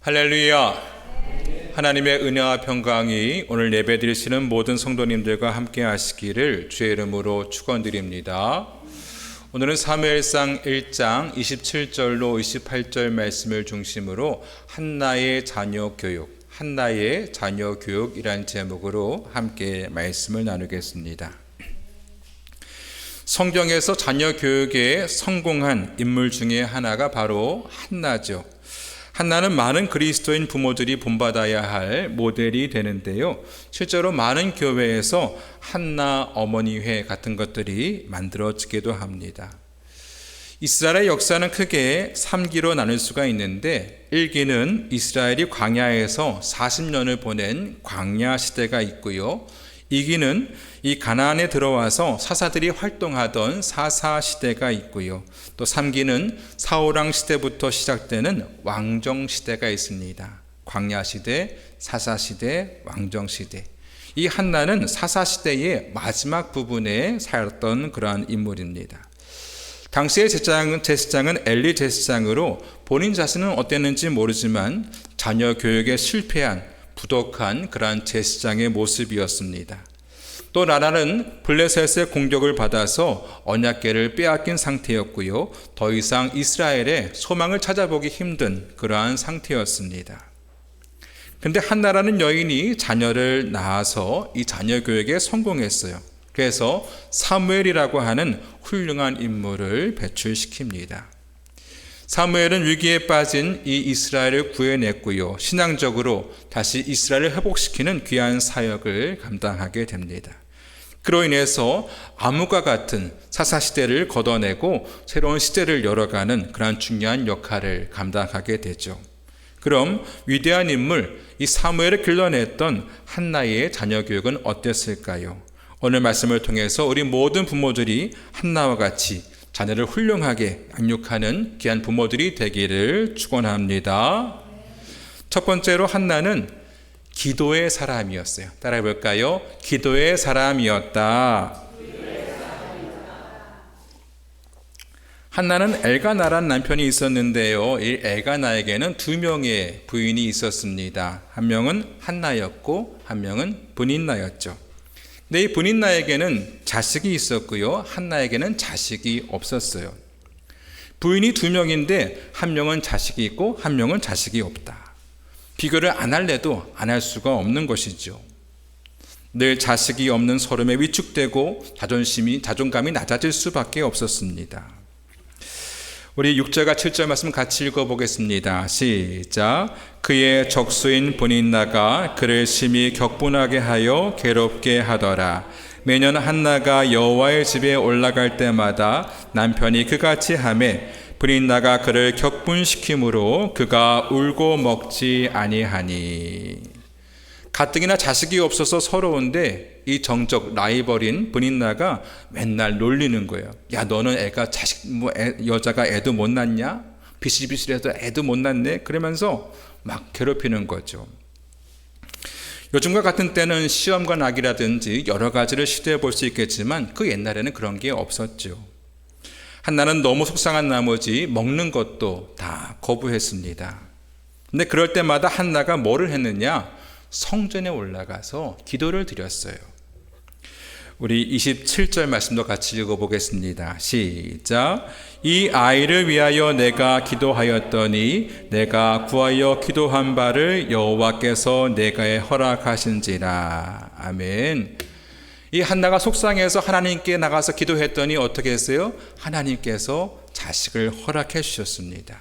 할렐루야. 하나님의 은혜와 평강이 오늘 예배드리시는 모든 성도님들과 함께 하시기를 주의 이름으로 축원드립니다. 오늘은 사무엘상 1장 27절로 28절 말씀을 중심으로 한나의 자녀 교육이라는 제목으로 함께 말씀을 나누겠습니다. 성경에서 자녀 교육에 성공한 인물 중에 하나가 바로 한나죠. 한나는 많은 그리스도인 부모들이 본받아야 할 모델이 되는데요. 실제로 많은 교회에서 한나 어머니회 같은 것들이 만들어지기도 합니다. 이스라엘의 역사는 크게 3기로 나눌 수가 있는데 1기는 이스라엘이 광야에서 40년을 보낸 광야 시대가 있고요. 2기는 이 가나안에 들어와서 사사들이 활동하던 사사 시대가 있고요. 또 3기는 사울왕 시대부터 시작되는 왕정 시대가 있습니다. 광야 시대, 사사 시대, 왕정 시대. 이 한나는 사사 시대의 마지막 부분에 살았던 그러한 인물입니다. 당시의 제사장은 엘리 제사장으로 본인 자신은 어땠는지 모르지만 자녀 교육에 실패한 부덕한 그러한 제사장의 모습이었습니다. 또 나라는 블레셋의 공격을 받아서 언약궤를 빼앗긴 상태였고요. 더 이상 이스라엘의 소망을 찾아보기 힘든 그러한 상태였습니다. 그런데 한나라는 여인이 자녀를 낳아서 이 자녀 교육에 성공했어요. 그래서 사무엘이라고 하는 훌륭한 인물을 배출시킵니다. 사무엘은 위기에 빠진 이 이스라엘을 구해냈고요. 신앙적으로 다시 이스라엘을 회복시키는 귀한 사역을 감당하게 됩니다. 그로 인해서 암흑과 같은 사사시대를 걷어내고 새로운 시대를 열어가는 그러한 중요한 역할을 감당하게 되죠. 그럼 위대한 인물, 이 사무엘을 길러냈던 한나의 자녀 교육은 어땠을까요? 오늘 말씀을 통해서 우리 모든 부모들이 한나와 같이 자녀를 훌륭하게 양육하는 귀한 부모들이 되기를 축원합니다. 첫 번째로 한나는 기도의 사람이었어요. 따라해 볼까요? 기도의 사람이었다. 한나는 엘가나라는 남편이 있었는데요. 이 엘가나에게는 2명의 부인이 있었습니다. 한 명은 한나였고 한 명은 브닌나였죠. 근데 이 브닌나에게는 자식이 있었고요. 한나에게는 자식이 없었어요. 부인이 2명인데 한 명은 자식이 있고 한 명은 자식이 없다. 비교를 안 할래도 안 할 수가 없는 것이죠. 늘 자식이 없는 서름에 위축되고 자존감이 낮아질 수밖에 없었습니다. 우리 6절과 7절 말씀 같이 읽어보겠습니다. 시작. 그의 적수인 브닌나가 그를 심히 격분하게 하여 괴롭게 하더라. 매년 한나가 여호와의 집에 올라갈 때마다 남편이 그같이 하매 브닌나가 그를 격분시키므로 그가 울고 먹지 아니하니. 가뜩이나 자식이 없어서 서러운데 이 정적 라이벌인 브닌나가 맨날 놀리는 거예요. 야, 너는 여자가 애도 못 낳냐? 비실비실해서 애도 못 낳네? 그러면서 막 괴롭히는 거죠. 요즘과 같은 때는 시험과 낙이라든지 여러 가지를 시도해 볼 수 있겠지만 그 옛날에는 그런 게 없었죠. 한나는 너무 속상한 나머지 먹는 것도 다 거부했습니다. 근데 그럴 때마다 한나가 뭐를 했느냐? 성전에 올라가서 기도를 드렸어요. 우리 27절 말씀도 같이 읽어보겠습니다. 시작. 이 아이를 위하여 내가 기도하였더니 내가 구하여 기도한 바를 여호와께서 내게 허락하신지라. 아멘. 이 한나가 속상해서 하나님께 나가서 기도했더니 어떻게 했어요? 하나님께서 자식을 허락해 주셨습니다.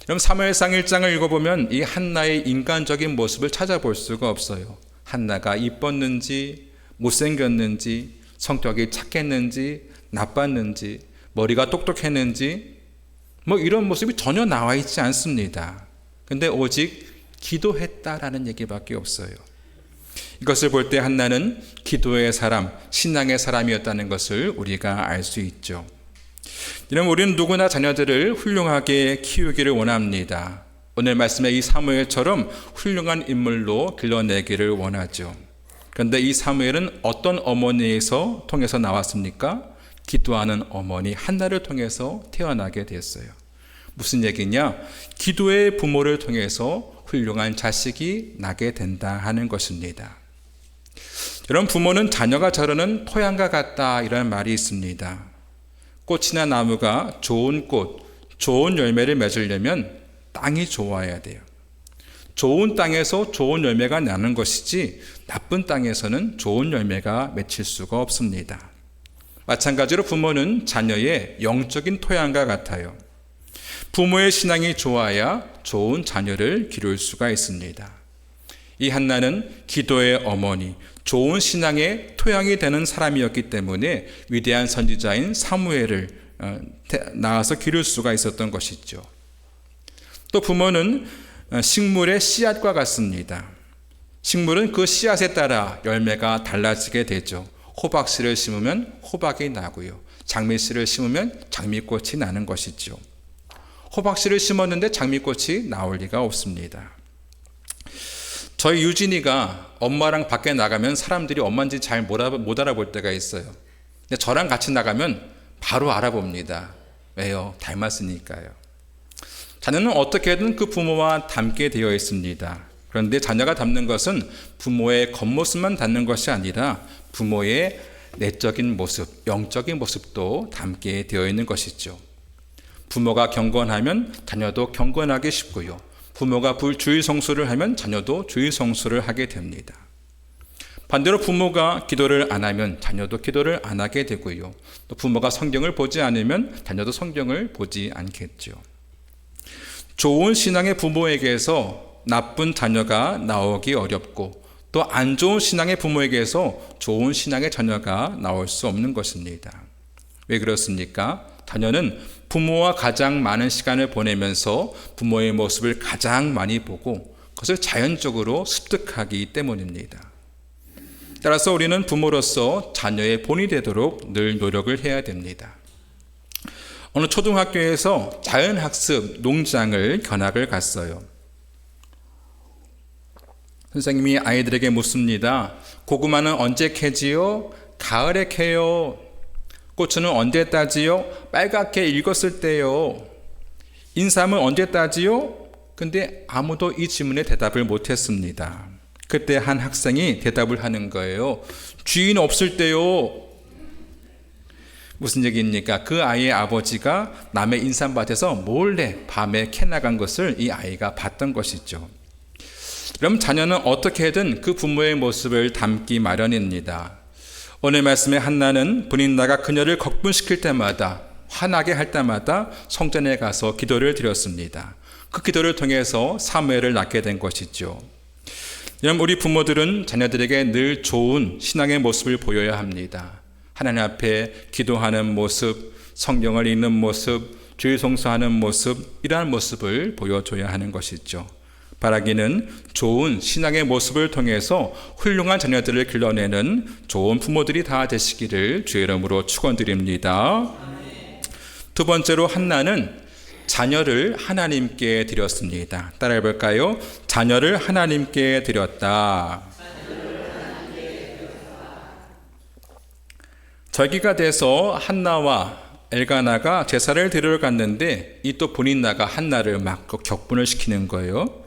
그럼 사무엘상 1장을 읽어보면 이 한나의 인간적인 모습을 찾아볼 수가 없어요. 한나가 이뻤는지 못생겼는지 성격이 착했는지 나빴는지 머리가 똑똑했는지 이런 모습이 전혀 나와 있지 않습니다. 근데 오직 기도했다라는 얘기밖에 없어요. 이것을 볼 때 한나는 기도의 사람, 신앙의 사람이었다는 것을 우리가 알 수 있죠. 이런 우리는 누구나 자녀들을 훌륭하게 키우기를 원합니다. 오늘 말씀의 이 사무엘처럼 훌륭한 인물로 길러내기를 원하죠. 그런데 이 사무엘은 어떤 어머니에서 통해서 나왔습니까? 기도하는 어머니 한나를 통해서 태어나게 됐어요. 무슨 얘기냐? 기도의 부모를 통해서 훌륭한 자식이 나게 된다 하는 것입니다. 여러분, 부모는 자녀가 자라는 토양과 같다 이런 말이 있습니다. 꽃이나 나무가 좋은 꽃, 좋은 열매를 맺으려면 땅이 좋아야 돼요. 좋은 땅에서 좋은 열매가 나는 것이지 나쁜 땅에서는 좋은 열매가 맺힐 수가 없습니다. 마찬가지로 부모는 자녀의 영적인 토양과 같아요. 부모의 신앙이 좋아야 좋은 자녀를 기를 수가 있습니다. 이 한나는 기도의 어머니, 좋은 신앙의 토양이 되는 사람이었기 때문에 위대한 선지자인 사무엘을 낳아서 기를 수가 있었던 것이죠. 또 부모는 식물의 씨앗과 같습니다. 식물은 그 씨앗에 따라 열매가 달라지게 되죠. 호박씨를 심으면 호박이 나고요. 장미씨를 심으면 장미꽃이 나는 것이죠. 호박씨를 심었는데 장미꽃이 나올 리가 없습니다. 저희 유진이가 엄마랑 밖에 나가면 사람들이 엄마인지 잘 못 알아볼 때가 있어요. 근데 저랑 같이 나가면 바로 알아봅니다. 왜요? 닮았으니까요. 자녀는 어떻게든 그 부모와 닮게 되어 있습니다. 그런데 자녀가 닮는 것은 부모의 겉모습만 닮는 것이 아니라 부모의 내적인 모습, 영적인 모습도 닮게 되어 있는 것이죠. 부모가 경건하면 자녀도 경건하기 쉽고요. 부모가 주일 성수를 하면 자녀도 주일 성수를 하게 됩니다. 반대로 부모가 기도를 안 하면 자녀도 기도를 안 하게 되고요. 또 부모가 성경을 보지 않으면 자녀도 성경을 보지 않겠죠. 좋은 신앙의 부모에게서 나쁜 자녀가 나오기 어렵고 또 안 좋은 신앙의 부모에게서 좋은 신앙의 자녀가 나올 수 없는 것입니다. 왜 그렇습니까? 자녀는 부모와 가장 많은 시간을 보내면서 부모의 모습을 가장 많이 보고 그것을 자연적으로 습득하기 때문입니다. 따라서 우리는 부모로서 자녀의 본이 되도록 늘 노력을 해야 됩니다. 어느 초등학교에서 자연학습 농장을 견학을 갔어요. 선생님이 아이들에게 묻습니다. 고구마는 언제 캐지요? 가을에 캐요. 고추는 언제 따지요? 빨갛게 익었을 때요. 인삼은 언제 따지요? 근데 아무도 이 질문에 대답을 못했습니다. 그때 한 학생이 대답을 하는 거예요. 주인 없을 때요. 무슨 얘기입니까? 그 아이의 아버지가 남의 인삼밭에서 몰래 밤에 캐나간 것을 이 아이가 봤던 것이죠. 그럼 자녀는 어떻게든 그 부모의 모습을 닮기 마련입니다. 오늘 말씀에 한나는 분인나가 그녀를 걱분시킬 때마다 화나게 할 때마다 성전에 가서 기도를 드렸습니다. 그 기도를 통해서 사무엘을 낳게 된 것이죠. 여러분, 우리 부모들은 자녀들에게 늘 좋은 신앙의 모습을 보여야 합니다. 하나님 앞에 기도하는 모습, 성경을 읽는 모습, 주일 성수하는 모습, 이러한 모습을 보여줘야 하는 것이죠. 바라기는 좋은 신앙의 모습을 통해서 훌륭한 자녀들을 길러내는 좋은 부모들이 다 되시기를 주의 이름으로 축원드립니다. 두 번째로 한나는 자녀를 하나님께 드렸습니다. 따라해 볼까요? 자녀를 하나님께 드렸다. 절기가 돼서 한나와 엘가나가 제사를 드리러 갔는데 이 또 분인나가 한나를 막 격분을 시키는 거예요.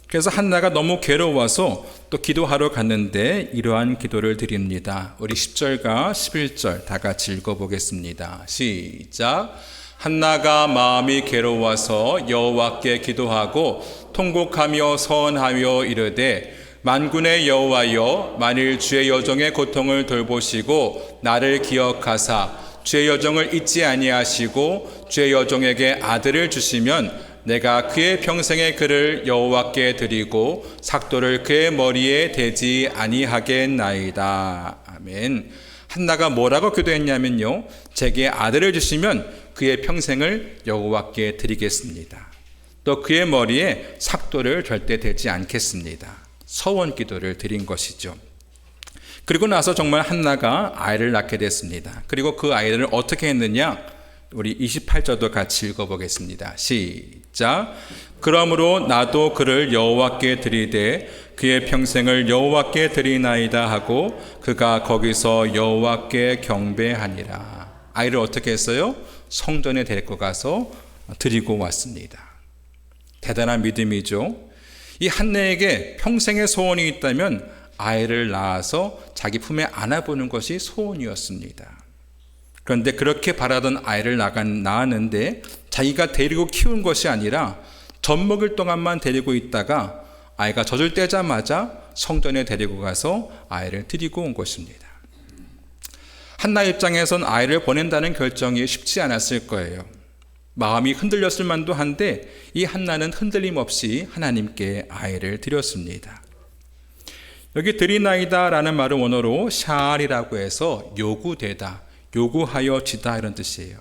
그래서 한나가 너무 괴로워서 또 기도하러 갔는데 이러한 기도를 드립니다. 우리 10절과 11절 다 같이 읽어보겠습니다. 시작. 한나가 마음이 괴로워서 여호와께 기도하고 통곡하며 서원하여 이르되 만군의 여호와여, 만일 주의 여종의 고통을 돌보시고 나를 기억하사 주의 여종을 잊지 아니하시고 주의 여종에게 아들을 주시면 내가 그의 평생의 그를 여호와께 드리고 삭도를 그의 머리에 대지 아니하겠나이다. 아멘. 한나가 뭐라고 기도했냐면요, 제게 아들을 주시면 그의 평생을 여호와께 드리겠습니다. 또 그의 머리에 삭도를 절대 대지 않겠습니다. 서원 기도를 드린 것이죠. 그리고 나서 정말 한나가 아이를 낳게 됐습니다. 그리고 그 아이를 어떻게 했느냐? 우리 28절도 같이 읽어보겠습니다. 시작. 그러므로 나도 그를 여호와께 드리되 그의 평생을 여호와께 드리나이다 하고 그가 거기서 여호와께 경배하니라. 아이를 어떻게 했어요? 성전에 데리고 가서 드리고 왔습니다. 대단한 믿음이죠. 이 한나에게 평생의 소원이 있다면 아이를 낳아서 자기 품에 안아보는 것이 소원이었습니다. 그런데 그렇게 바라던 아이를 낳았는데 자기가 데리고 키운 것이 아니라 젖먹일 동안만 데리고 있다가 아이가 젖을 떼자마자 성전에 데리고 가서 아이를 드리고 온 것입니다. 한나 입장에선 아이를 보낸다는 결정이 쉽지 않았을 거예요. 마음이 흔들렸을 만도 한데 이 한나는 흔들림 없이 하나님께 아이를 드렸습니다. 여기 드리나이다 라는 말은 원어로 샤알이라고 해서 요구되다, 요구하여 지다 이런 뜻이에요.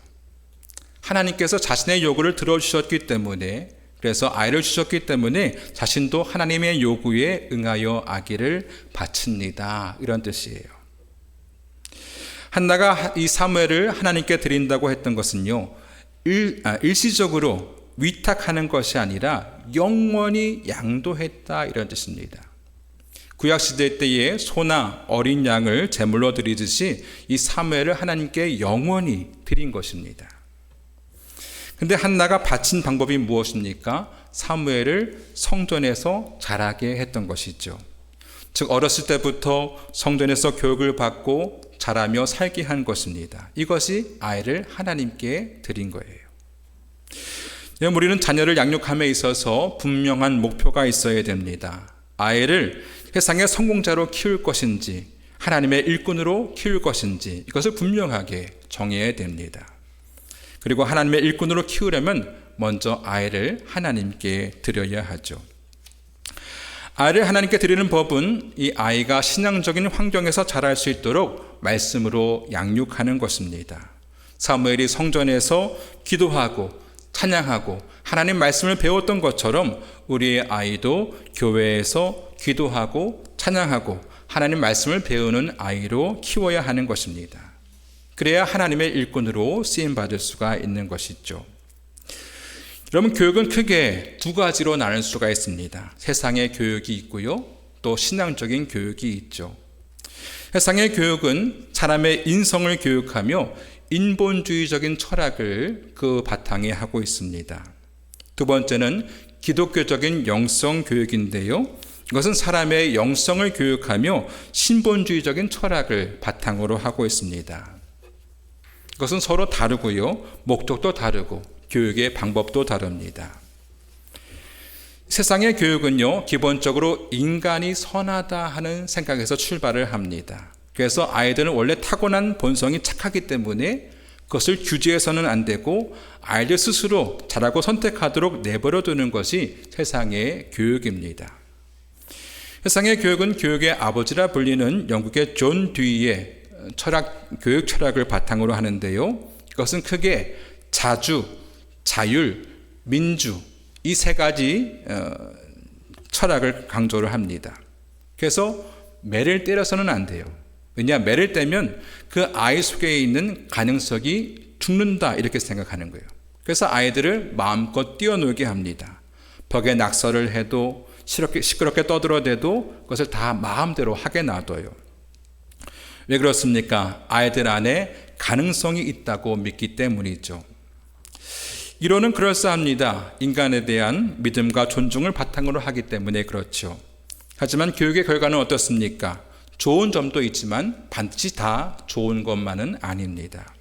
하나님께서 자신의 요구를 들어주셨기 때문에, 그래서 아이를 주셨기 때문에 자신도 하나님의 요구에 응하여 아기를 바칩니다 이런 뜻이에요. 한나가 이 사무엘을 하나님께 드린다고 했던 것은요, 일시적으로 위탁하는 것이 아니라 영원히 양도했다 이런 뜻입니다. 구약시대 때에 소나 어린 양을 제물로 드리듯이 이 사무엘을 하나님께 영원히 드린 것입니다. 근데 한나가 바친 방법이 무엇입니까? 사무엘을 성전에서 자라게 했던 것이죠. 즉 어렸을 때부터 성전에서 교육을 받고 자라며 살게 한 것입니다. 이것이 아이를 하나님께 드린 거예요. 우리는 자녀를 양육함에 있어서 분명한 목표가 있어야 됩니다. 아이를 세상의 성공자로 키울 것인지 하나님의 일꾼으로 키울 것인지 이것을 분명하게 정해야 됩니다. 그리고 하나님의 일꾼으로 키우려면 먼저 아이를 하나님께 드려야 하죠. 아이를 하나님께 드리는 법은 이 아이가 신앙적인 환경에서 자랄 수 있도록 말씀으로 양육하는 것입니다. 사무엘이 성전에서 기도하고 찬양하고 하나님 말씀을 배웠던 것처럼 우리의 아이도 교회에서 기도하고 찬양하고 하나님 말씀을 배우는 아이로 키워야 하는 것입니다. 그래야 하나님의 일꾼으로 쓰임받을 수가 있는 것이죠. 여러분, 교육은 크게 두 가지로 나눌 수가 있습니다. 세상의 교육이 있고요, 또 신앙적인 교육이 있죠. 세상의 교육은 사람의 인성을 교육하며 인본주의적인 철학을 그 바탕에 하고 있습니다. 두 번째는 기독교적인 영성 교육인데요, 이것은 사람의 영성을 교육하며 신본주의적인 철학을 바탕으로 하고 있습니다. 이것은 서로 다르고요, 목적도 다르고 교육의 방법도 다릅니다. 세상의 교육은요, 기본적으로 인간이 선하다 하는 생각에서 출발을 합니다. 그래서 아이들은 원래 타고난 본성이 착하기 때문에 그것을 규제해서는 안 되고 아이들 스스로 잘하고 선택하도록 내버려 두는 것이 세상의 교육입니다. 세상의 교육은 교육의 아버지라 불리는 영국의 존 듀이의 교육 철학을 바탕으로 하는데요, 이것은 크게 자주, 자율, 민주 이 세 가지 철학을 강조를 합니다. 그래서 매를 때려서는 안 돼요. 왜냐, 매를 떼면 그 아이 속에 있는 가능성이 죽는다 이렇게 생각하는 거예요. 그래서 아이들을 마음껏 뛰어놀게 합니다. 벽에 낙서를 해도 시끄럽게 떠들어대도 그것을 다 마음대로 하게 놔둬요. 왜 그렇습니까? 아이들 안에 가능성이 있다고 믿기 때문이죠. 이론은 그럴싸합니다. 인간에 대한 믿음과 존중을 바탕으로 하기 때문에 그렇죠. 하지만 교육의 결과는 어떻습니까? 좋은 점도 있지만 반드시 다 좋은 것만은 아닙니다.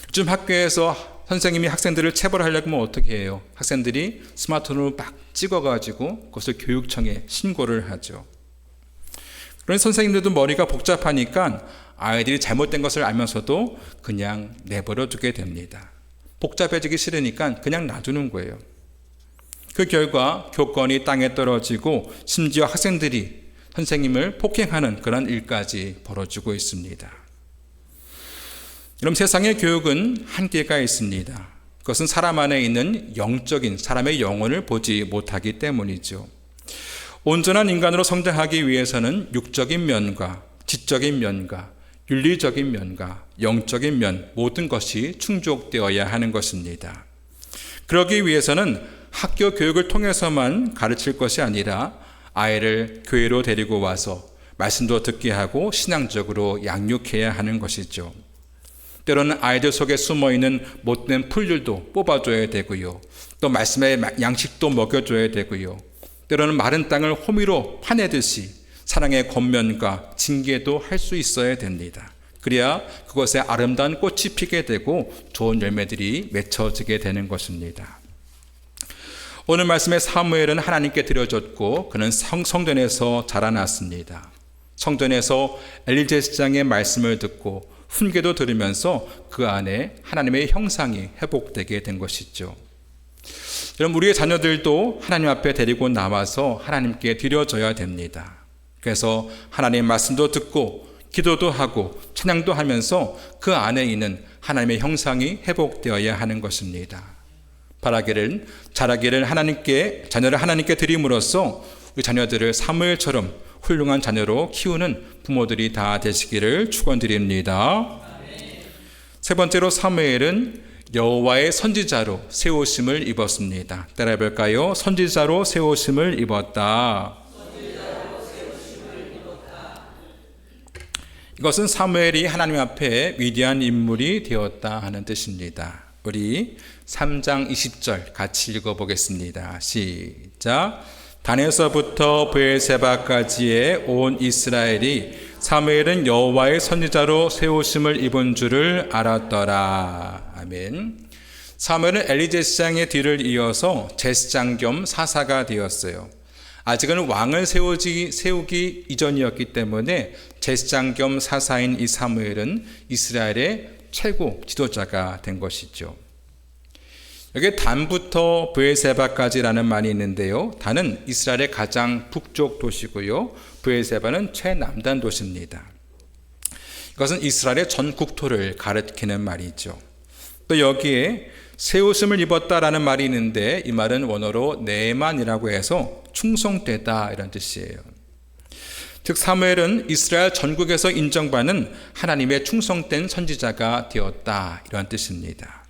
요즘 학교에서 선생님이 학생들을 체벌하려고 하면 어떻게 해요? 학생들이 스마트폰으로 막 찍어가지고 그것을 교육청에 신고를 하죠. 그런 선생님들도 머리가 복잡하니까 아이들이 잘못된 것을 알면서도 그냥 내버려 두게 됩니다. 복잡해지기 싫으니까 그냥 놔두는 거예요. 그 결과 교권이 땅에 떨어지고 심지어 학생들이 선생님을 폭행하는 그런 일까지 벌어지고 있습니다. 그럼 세상의 교육은 한계가 있습니다. 그것은 사람 안에 있는 영적인 사람의 영혼을 보지 못하기 때문이죠. 온전한 인간으로 성장하기 위해서는 육적인 면과 지적인 면과 윤리적인 면과 영적인 면 모든 것이 충족되어야 하는 것입니다. 그러기 위해서는 학교 교육을 통해서만 가르칠 것이 아니라 아이를 교회로 데리고 와서 말씀도 듣게 하고 신앙적으로 양육해야 하는 것이죠. 때로는 아이들 속에 숨어있는 못된 풀들도 뽑아줘야 되고요. 또 말씀의 양식도 먹여줘야 되고요. 때로는 마른 땅을 호미로 파내듯이 사랑의 권면과 징계도 할 수 있어야 됩니다. 그래야 그것에 아름다운 꽃이 피게 되고 좋은 열매들이 맺혀지게 되는 것입니다. 오늘 말씀의 사무엘은 하나님께 드려졌고 그는 성전에서 자라났습니다. 성전에서 엘리 제사장의 말씀을 듣고 훈계도 들으면서 그 안에 하나님의 형상이 회복되게 된 것이죠. 여러분, 우리의 자녀들도 하나님 앞에 데리고 나와서 하나님께 드려져야 됩니다. 그래서 하나님의 말씀도 듣고 기도도 하고 찬양도 하면서 그 안에 있는 하나님의 형상이 회복되어야 하는 것입니다. 바라기를 자라기를 자녀를 하나님께 드림으로써 우리 자녀들을 사무엘처럼 훌륭한 자녀로 키우는 부모들이 다 되시기를 축원드립니다. 세 번째로 사무엘은 여호와의 선지자로 세우심을 입었습니다. 따라해 볼까요? 선지자로 세우심을 입었다. 이것은 사무엘이 하나님 앞에 위대한 인물이 되었다 하는 뜻입니다. 우리 3장 20절 같이 읽어보겠습니다. 시작. 단에서부터 브엘세바까지의 온 이스라엘이 사무엘은 여호와의 선지자로 세우심을 입은 줄을 알았더라. 아멘. 사무엘은 엘리 제사장의 뒤를 이어서 제사장 겸 사사가 되었어요. 아직은 왕을 세우기 이전이었기 때문에 제사장 겸 사사인 이 사무엘은 이스라엘의 최고 지도자가 된 것이죠. 여기 단부터 브엘세바까지라는 말이 있는데요. 단은 이스라엘의 가장 북쪽 도시고요. 브엘세바는 최남단 도시입니다. 이것은 이스라엘의 전 국토를 가리키는 말이죠. 또 여기에 세우심을 입었다라는 말이 있는데 이 말은 원어로 네만이라고 해서 충성되다 이런 뜻이에요. 즉 사무엘은 이스라엘 전국에서 인정받는 하나님의 충성된 선지자가 되었다 이런 뜻입니다.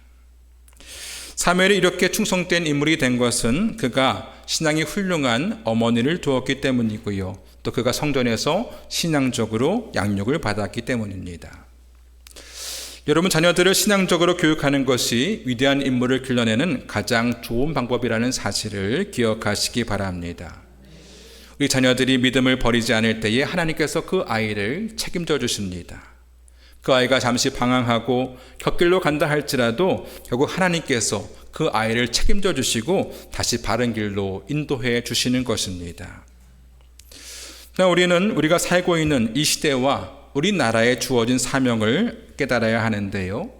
사무엘이 이렇게 충성된 인물이 된 것은 그가 신앙이 훌륭한 어머니를 두었기 때문이고요. 또 그가 성전에서 신앙적으로 양육을 받았기 때문입니다. 여러분, 자녀들을 신앙적으로 교육하는 것이 위대한 인물을 길러내는 가장 좋은 방법이라는 사실을 기억하시기 바랍니다. 우리 자녀들이 믿음을 버리지 않을 때에 하나님께서 그 아이를 책임져 주십니다. 그 아이가 잠시 방황하고 곁길로 간다 할지라도 결국 하나님께서 그 아이를 책임져 주시고 다시 바른 길로 인도해 주시는 것입니다. 우리가 살고 있는 이 시대와 우리나라에 주어진 사명을 깨달아야 하는데요.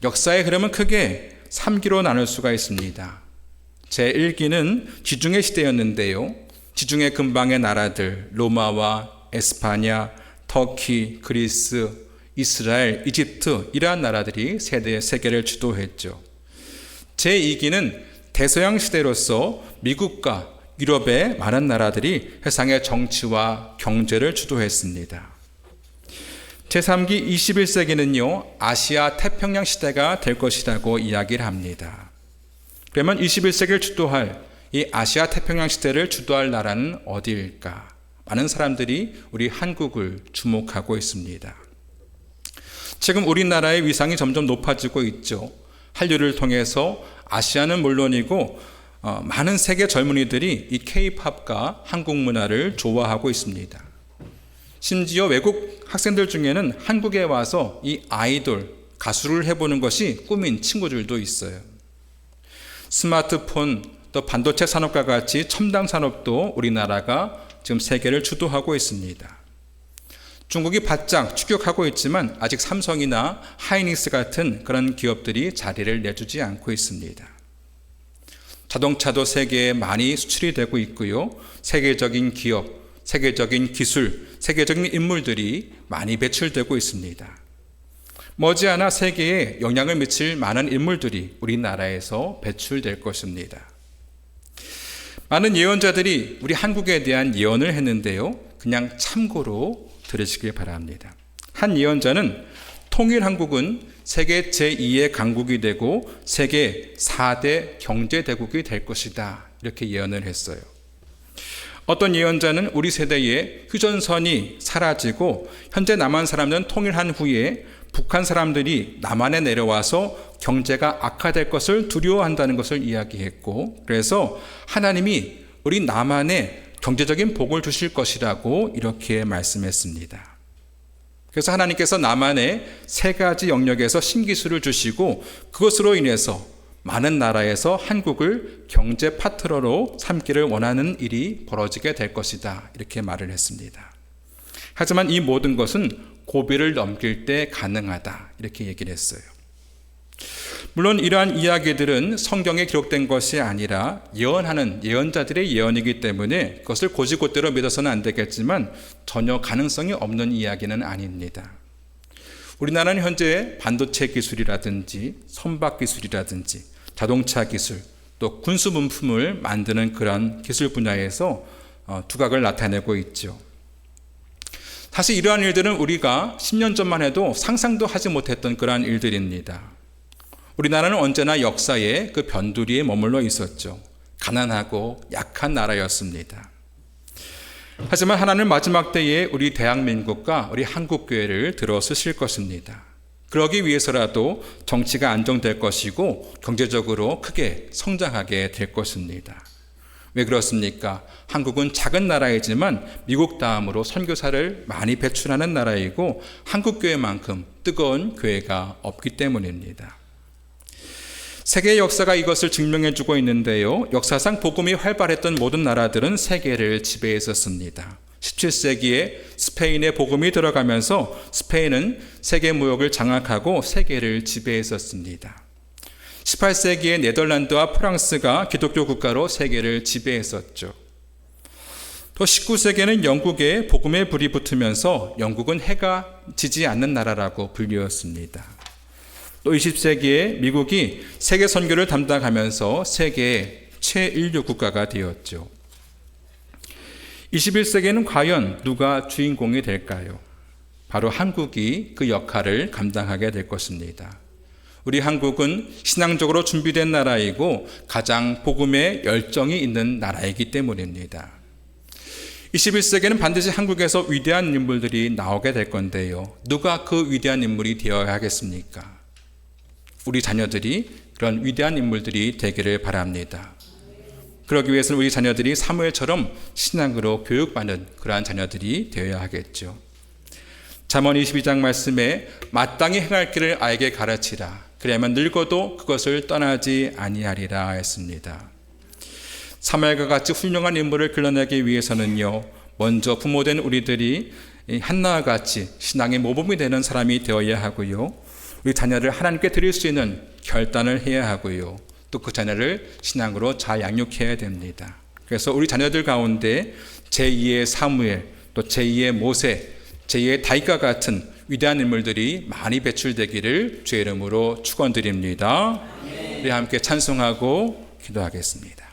역사의 흐름은 크게 3기로 나눌 수가 있습니다. 제1기는 지중해 시대였는데요. 지중해 근방의 나라들 로마와 에스파냐, 터키, 그리스, 이스라엘, 이집트 이러한 나라들이 세계를 주도했죠. 제2기는 대서양 시대로서 미국과 유럽의 많은 나라들이 세상의 정치와 경제를 주도했습니다. 제3기 21세기는요, 아시아 태평양 시대가 될 것이라고 이야기를 합니다. 그러면 21세기를 주도할 이 아시아 태평양 시대를 주도할 나라는 어디일까? 많은 사람들이 우리 한국을 주목하고 있습니다. 지금 우리나라의 위상이 점점 높아지고 있죠. 한류를 통해서 아시아는 물론이고 많은 세계 젊은이들이 이 K-팝과 한국 문화를 좋아하고 있습니다. 심지어 외국 학생들 중에는 한국에 와서 이 아이돌, 가수를 해보는 것이 꿈인 친구들도 있어요. 스마트폰, 또 반도체 산업과 같이 첨단 산업도 우리나라가 지금 세계를 주도하고 있습니다. 중국이 바짝 추격하고 있지만 아직 삼성이나 하이닉스 같은 그런 기업들이 자리를 내주지 않고 있습니다. 자동차도 세계에 많이 수출이 되고 있고요. 세계적인 기업, 세계적인 기술, 세계적인 인물들이 많이 배출되고 있습니다. 머지않아 세계에 영향을 미칠 많은 인물들이 우리나라에서 배출될 것입니다. 많은 예언자들이 우리 한국에 대한 예언을 했는데요. 그냥 참고로 들으시길 바랍니다. 한 예언자는 통일 한국은 세계 제2의 강국이 되고 세계 4대 경제대국이 될 것이다. 이렇게 예언을 했어요. 어떤 예언자는 우리 세대의 휴전선이 사라지고 현재 남한 사람들은 통일한 후에 북한 사람들이 남한에 내려와서 경제가 악화될 것을 두려워한다는 것을 이야기했고, 그래서 하나님이 우리 남한에 경제적인 복을 주실 것이라고 이렇게 말씀했습니다. 그래서 하나님께서 남한에 3가지 영역에서 신기술을 주시고, 그것으로 인해서 많은 나라에서 한국을 경제 파트너로 삼기를 원하는 일이 벌어지게 될 것이다, 이렇게 말을 했습니다. 하지만 이 모든 것은 고비를 넘길 때 가능하다, 이렇게 얘기를 했어요. 물론 이러한 이야기들은 성경에 기록된 것이 아니라 예언하는 예언자들의 예언이기 때문에 그것을 곧이곧대로 믿어서는 안 되겠지만 전혀 가능성이 없는 이야기는 아닙니다. 우리나라는 현재 반도체 기술이라든지 선박 기술이라든지 자동차 기술, 또 군수 문품을 만드는 그런 기술 분야에서 두각을 나타내고 있죠. 사실 이러한 일들은 우리가 10년 전만 해도 상상도 하지 못했던 그러한 일들입니다. 우리나라는 언제나 역사의 그 변두리에 머물러 있었죠. 가난하고 약한 나라였습니다. 하지만 하나님은 마지막 때에 우리 대한민국과 우리 한국교회를 들어 쓰실 것입니다. 그러기 위해서라도 정치가 안정될 것이고 경제적으로 크게 성장하게 될 것입니다. 왜 그렇습니까? 한국은 작은 나라이지만 미국 다음으로 선교사를 많이 배출하는 나라이고 한국교회만큼 뜨거운 교회가 없기 때문입니다. 세계의 역사가 이것을 증명해주고 있는데요. 역사상 복음이 활발했던 모든 나라들은 세계를 지배했었습니다. 17세기에 스페인의 복음이 들어가면서 스페인은 세계 무역을 장악하고 세계를 지배했었습니다. 18세기에 네덜란드와 프랑스가 기독교 국가로 세계를 지배했었죠. 또 19세기에는 영국에 복음의 불이 붙으면서 영국은 해가 지지 않는 나라라고 불리웠습니다. 또 20세기에 미국이 세계 선교를 담당하면서 세계의 최인류 국가가 되었죠. 21세기에는 과연 누가 주인공이 될까요? 바로 한국이 그 역할을 감당하게 될 것입니다. 우리 한국은 신앙적으로 준비된 나라이고 가장 복음에 열정이 있는 나라이기 때문입니다. 21세기에는 반드시 한국에서 위대한 인물들이 나오게 될 건데요. 누가 그 위대한 인물이 되어야 하겠습니까? 우리 자녀들이 그런 위대한 인물들이 되기를 바랍니다. 그러기 위해서는 우리 자녀들이 사무엘처럼 신앙으로 교육받는 그러한 자녀들이 되어야 하겠죠. 잠언 22장 말씀에 마땅히 행할 길을 아이에게 가르치라. 그래야만 늙어도 그것을 떠나지 아니하리라 했습니다. 사무엘과 같이 훌륭한 인물을 길러내기 위해서는요, 먼저 부모된 우리들이 한나와 같이 신앙의 모범이 되는 사람이 되어야 하고요, 우리 자녀를 하나님께 드릴 수 있는 결단을 해야 하고요, 또 그 자녀를 신앙으로 잘 양육해야 됩니다. 그래서 우리 자녀들 가운데 제2의 사무엘, 또 제2의 모세, 제2의 다윗과 같은 위대한 인물들이 많이 배출되기를 주의 이름으로 축원드립니다. 우리 함께 찬송하고 기도하겠습니다.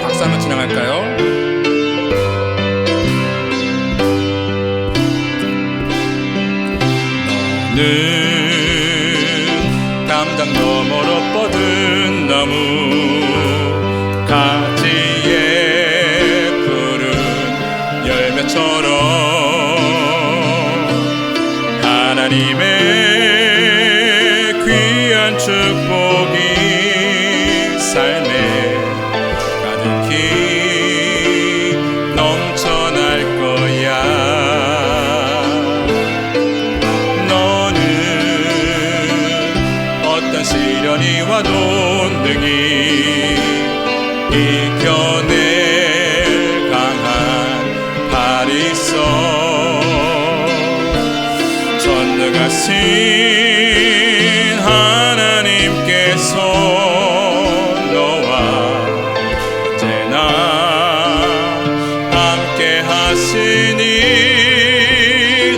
박수 한번 진행할까요? 너는 담장 너머로 뻗은 나무 가지에 푸른 열매처럼 하나님의 귀한 축복이 삶에 가득히 넘쳐날 거야. 시련이 와도 능히 이겨낼 강한 발이 있어. 전능하신 하나님께서 너와 언제나 함께 하시니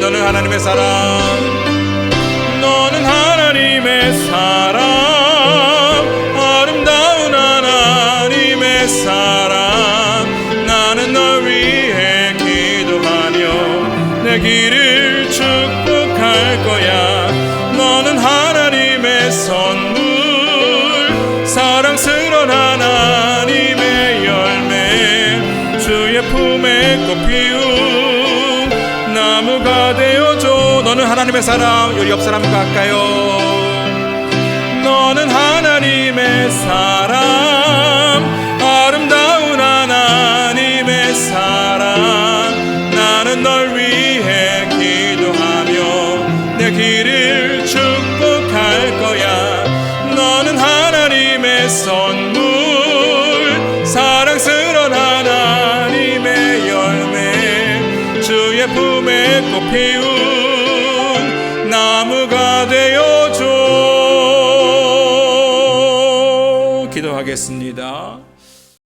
너는 하나님의 사랑, 너는 하나님의 사랑, 아름다운 하나님의 사랑. 나는 널 위해 기도하며 내 길을 축복할 거야. 너는 하나님의 선물, 사랑스러운 하나님. 품에 꽃 피운 나무가 되어줘. 너는 하나님의 사람. 우리 옆 사람과 할까요? 너는 하나님의 사람, 아름다운 하나님의 사람. 나는 널 위해 기도하며 내 길을 축복할 거야. 너는 하나님의 선물, 사랑스러운 하나님의 열매, 주의 품에 꽃 피운 나무가